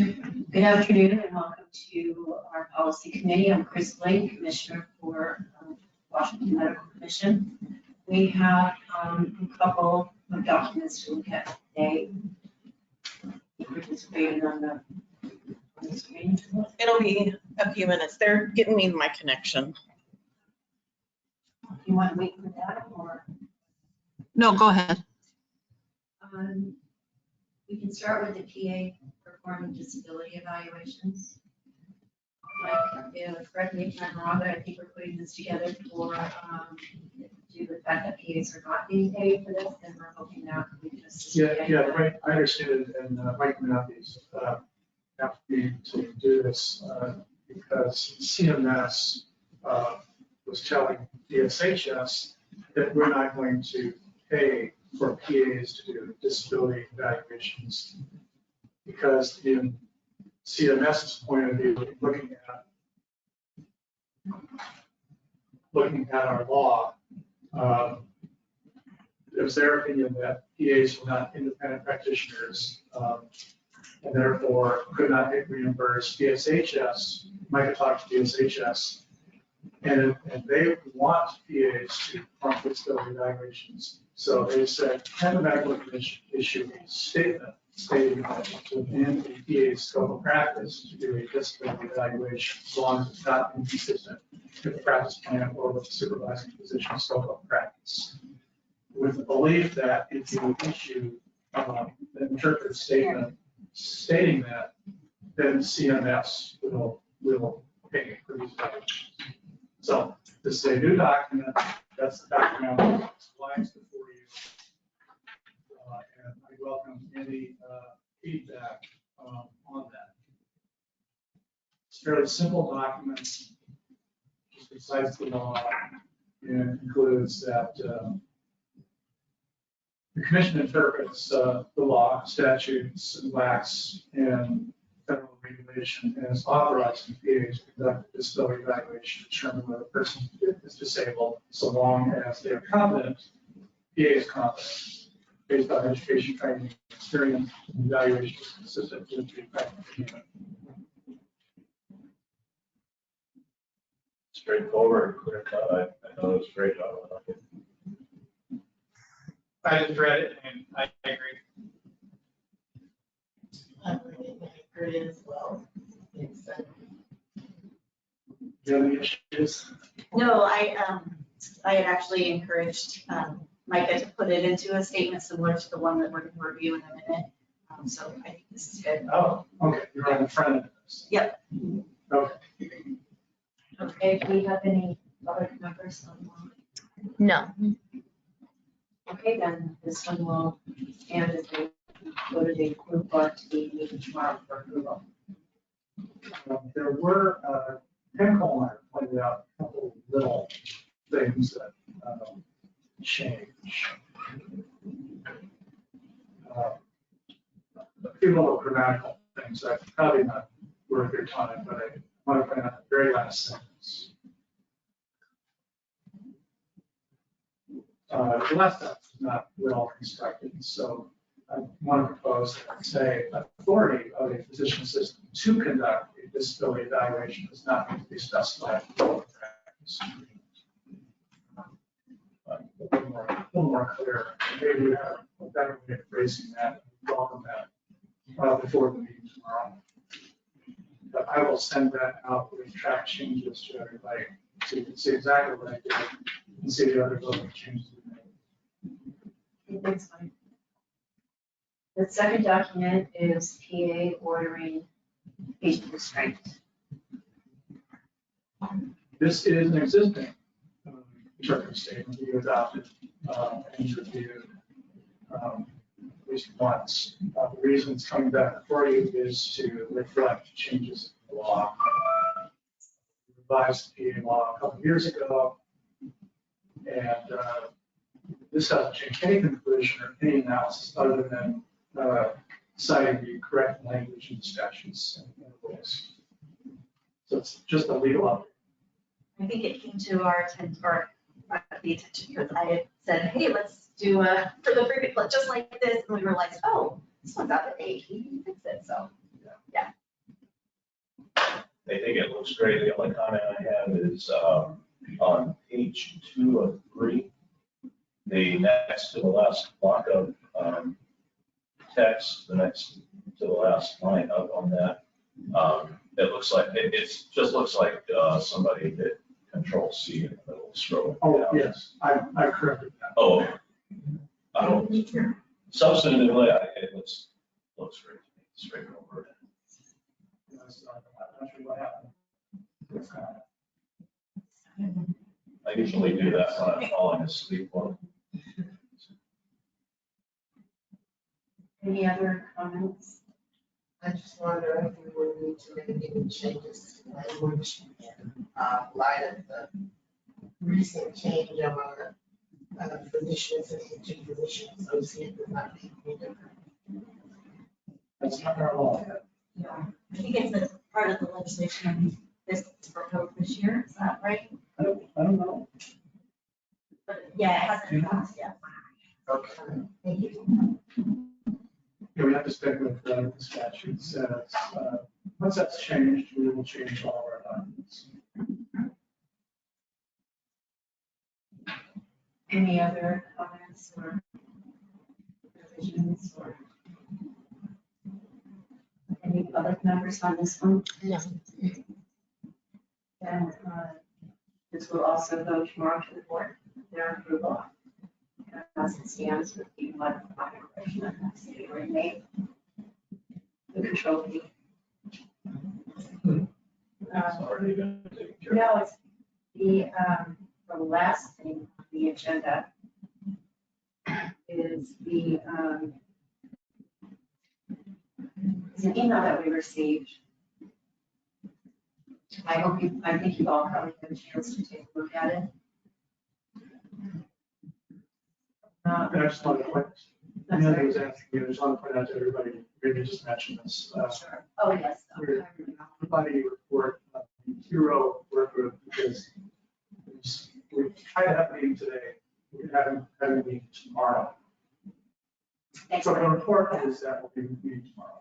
Good afternoon and welcome to our policy committee. I'm Chris Blake, Commissioner for Washington Medical Commission. We have a couple of documents to look at today. Participating on the screen. It'll be a few minutes. They're getting me my connection. You want to wait for that or? No, go ahead. We can start with the PA performing disability evaluations. Mike, correct me if I'm wrong, but I think we're putting this together for, due to the fact that PAs are not being paid for this, and we're hoping that we can assist. Yeah, right. I understand it, and Mike Matthews have me to do this because CMS was telling DSHS that we're not going to pay for PAs to do disability evaluations because in CMS's point of view, looking at our law, it was their opinion that PAs were not independent practitioners and therefore could not get reimbursed. DSHS, Mike talked to DSHS, and they want PAs to perform disability evaluations. So they said, can the medical commission issue a statement stating that it's within a PA's scope of practice to do a disability evaluation as long as it's not inconsistent with the practice plan or with the supervising physician's scope of practice. With the belief that if you issue an interpretive statement stating that, then CMS will pay for these evaluations. So this is a new document. That's the document that's slides before you. And I welcome any feedback on that. It's a fairly simple document, just recites the law and includes that the commission interprets the law, statutes, and WACs, and federal regulation, and is authorizing PAs to conduct a disability evaluation to determine whether a person is disabled, so long as they are competent. PA is competent based on education, training, experience, and evaluation is consistent with the practice. Straightforward, clear cut. I know it was great. I just read it and I agree. I agree as well. Do you have any issues? No, I had actually encouraged Micah to put it into a statement similar to the one that we're going to review in a minute. So I think this is good. Oh, okay, you're on the front of this. Yep. Okay. Okay, do we have any other members on the line? No. Okay, then this one will stand as a go to the group bar to be meeting tomorrow for approval. There were, Nicole and I pointed out a couple of little things that change. A few little grammatical things that probably not worth your time, but I want to point out the very last sentence. The last sentence is not well constructed, so I want to propose that say authority of a physician assistant to conduct a disability evaluation does not need to be specified in the practice. A little more clear. Maybe we have a better way of phrasing that. Welcome that before the meeting tomorrow. But I will send that out with track changes to everybody so you can see exactly what I did and see the other little changes we made. That's fine. The second document is PA ordering patient restraint. This is an existing interpretive statement that you adopted and reviewed at least once. The reason it's coming back before you is to reflect changes in the law. We revised the PA law a couple of years ago, and this hasn't changed any conclusion or any analysis other than citing the correct language in the statutes and rules. So it's just a legal update. I think it came to our attention, or the attention, because I had said, hey, let's do a for the previous, just like this, and we realized, oh, this one's out of date, we can fix it. So, yeah. they think it looks great. The only comment I have is, on page 2 of 3, the next to the last block of, text, the next to the last line up on that. It looks like, it's just looks like, somebody hit Control C in the middle scroll. Oh, down. yes, I corrected that. Oh, I don't, substantively, it looks great, straight over. That's not- I'm not sure what happened. I usually do that when I'm falling asleep. Any other comments? I just wonder if we would need to make any changes to language in light of the recent change of our physician assistant to physician associate does not make any difference. That's not our law. Yeah, I think it's a part of the legislation this proposed this year, is that right? I don't know. But yeah, it hasn't passed yet. Okay, thank you. Yeah, we have to stick with the statute says, once that's changed, we will change all of our documents. Any other comments or revisions or any public members on this one? No. And this will also go tomorrow to the board, their approval. As it stands with the modified version that has to be remade. The control key. It's already been taken care of. No, it's the last thing on the agenda is it's an email that we received. I think you've all probably had a chance to take a look at it. And I just want to point, That's Amanda right. was asking me, I just want to point out to everybody, maybe just mention this. Sure. Oh, yes. We're providing a report of the Hero work group because we tried to have a meeting today. We're having a meeting tomorrow. Thanks. So the report is that we'll be meeting tomorrow.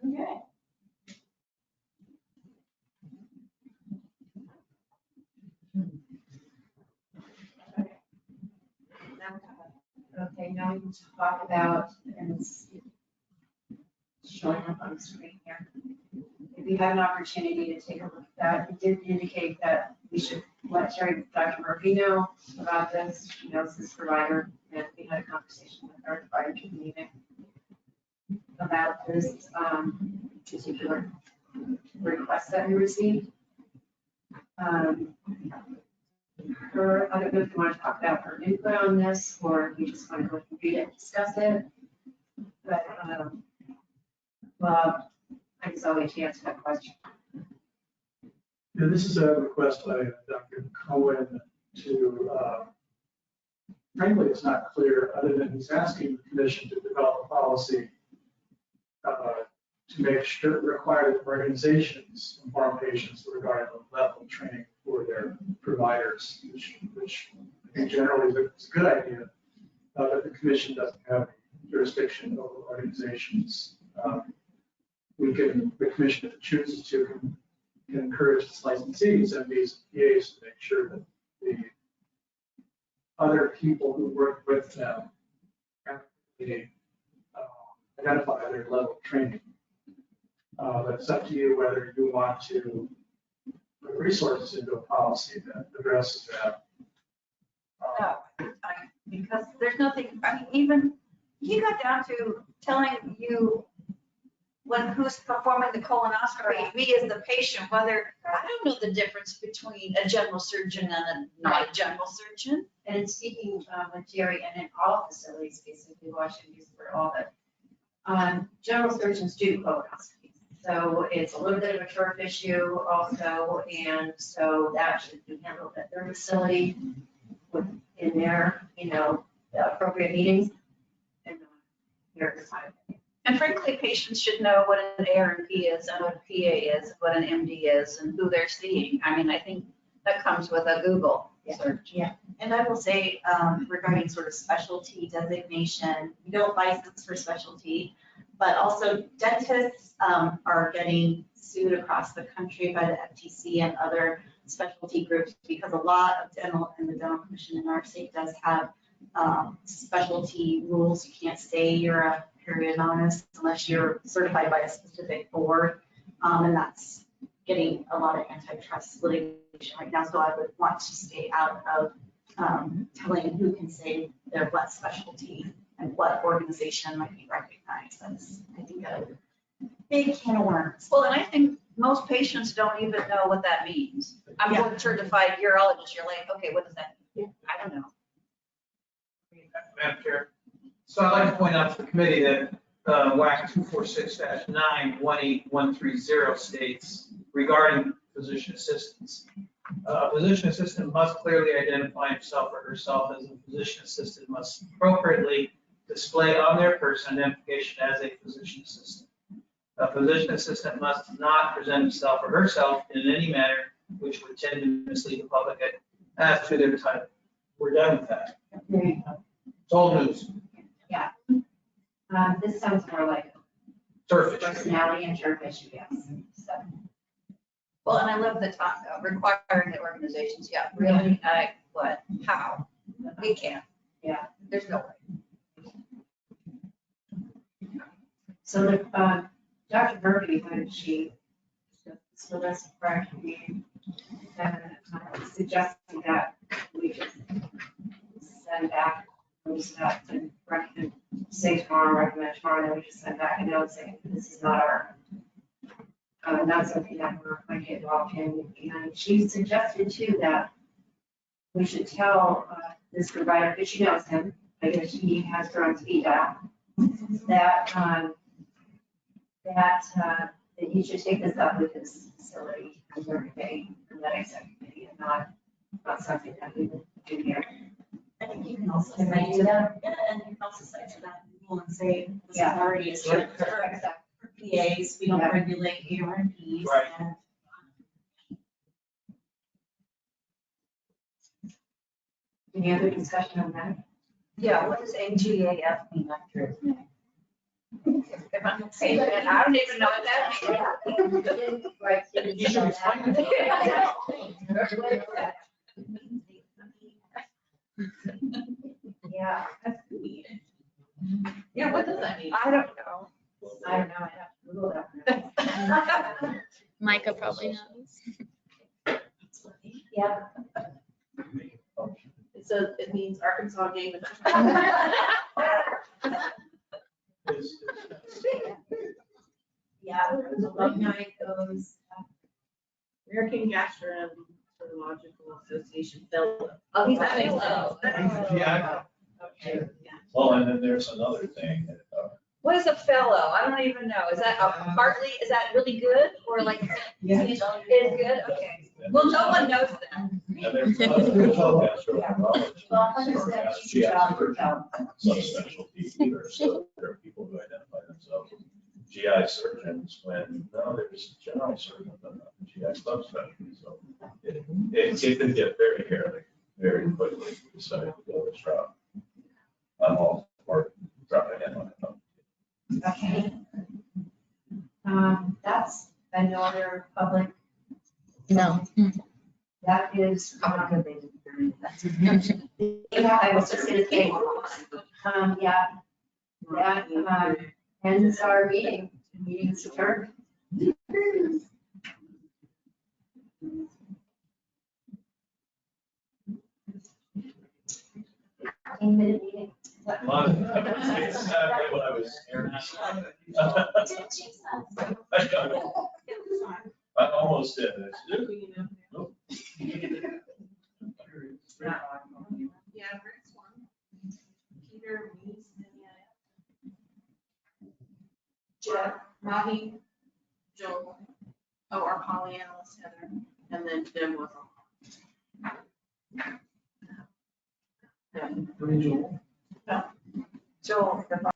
Okay. Okay, now we can talk about, and it's showing up on the screen here. If you had an opportunity to take a look at that, it did indicate that we should let Dr. Murphy know about this. She knows this provider, and we had a conversation with her prior to the meeting about this particular request that we received. I don't know if you want to talk about her input on this, or if you just want to go and read it and discuss it. But, well, I just always answer that question. Yeah, this is a request by Dr. Cohen to, frankly, it's not clear, other than he's asking the commission to develop a policy to make sure, require that organizations inform patients regarding the level of training for their providers, which I think generally is a good idea, but the commission doesn't have jurisdiction over organizations. The commission, if it chooses to, can encourage its licensees and these PAs to make sure that the other people who work with them accurately identify their level of training. But it's up to you whether you want to put resources into a policy that addresses that. Because there's nothing, I mean, even, you got down to telling you who's performing the colonoscopy, me as the patient, whether, I don't know the difference between a general surgeon and a not a general surgeon. And in speaking with Jerry, and in all facilities, basically Washington, D.C. for all that, general surgeons do colonoscopies. So it's a little bit of a turf issue also, and so that should be handled at their facility in their, appropriate meetings. And here at the time. And frankly, patients should know what an A&P is, and what a PA is, what an MD is, and who they're seeing. I mean, I think that comes with a Google search. Yeah. And I will say, regarding sort of specialty designation, we don't license for specialty, But also dentists are getting sued across the country by the FTC and other specialty groups because a lot of dental and the dental commission in our state does have specialty rules. You can't say you're a periodontist unless you're certified by a specific board. And that's getting a lot of antitrust litigation right now. So I would want to stay out of telling who can say their what specialty and what organization might be recognized. That's, I think, a big can of worms. Well, and I think most patients don't even know what that means. I'm Yeah. board certified urologist. You're like, okay, what does that mean? I don't know. Madam Chair. So I'd like to point out to the committee that WAC 246-9-18130 states regarding physician assistants. Physician assistant must clearly identify himself or herself as a physician assistant, must appropriately display on their person identification as a physician assistant. A physician assistant must not present himself or herself in any manner which would tend to mislead the public as to their title. We're done with that. It's old news. This sounds more like Surface. personality and turf issue, yes. So, Well, and I love the talk, requiring the organizations. Yeah, really? What? How? We can't. Yeah. There's no way. So the, Dr. Murphy, when she, so that's correct, we suggested that we just send back those that and recommend, say tomorrow, recommend tomorrow, then we just send back a note saying this is not our, not something that we're going to get involved in. And she suggested too that we should tell this provider, because she knows him, because he has her on speed dial, that that he should take this up with his facility and their committee, and that exec committee, and not something that we would do here. I think you can also Can I cite do to that? that, yeah, and you can also cite to that rule and say this is Yeah. already a strict for PAs, we don't Yeah. regulate ARMPs. Right. And Any other discussion on that? Yeah, what does AGAF mean after his name? If I'm a patient, I don't even know what that means. Right. You should explain Yeah, Yeah, what does that mean? I don't know. I don't know, I have to Google that. Micah probably knows. Yeah. It means Arkansas Game of Yeah, the alumni goes. American Gastroenterological Association Fellow. Oh, he's not a fellow. Yeah. Okay. Well, and then there's another thing that, What is a fellow? I don't even know. Is that partly, is that really good or like? Yeah. It's good? Okay. Well, no one knows that. and there's another gastroenterologist, Well, or understand GI she's job for surgeon, job. subspecialty here, so there are people who identify themselves as GI surgeons when, no, there's general surgeons, but not GI subspecialty, so it can get very hairy, very quickly, if you decide to go this route. I'm all for dropping in on it. Okay. That's no other public, No. that is, yeah, I was just gonna say, yeah, that, ends our meeting. Meeting's adjourned. 15-minute meeting. A lot of, it's exactly what I was scared of. I almost did it. Nope. Yeah, Rick's one. Peter, Reese, Jeff, Mahi, Joel, our Polly analyst, Heather, and then Jim was on. Joel. Joel, the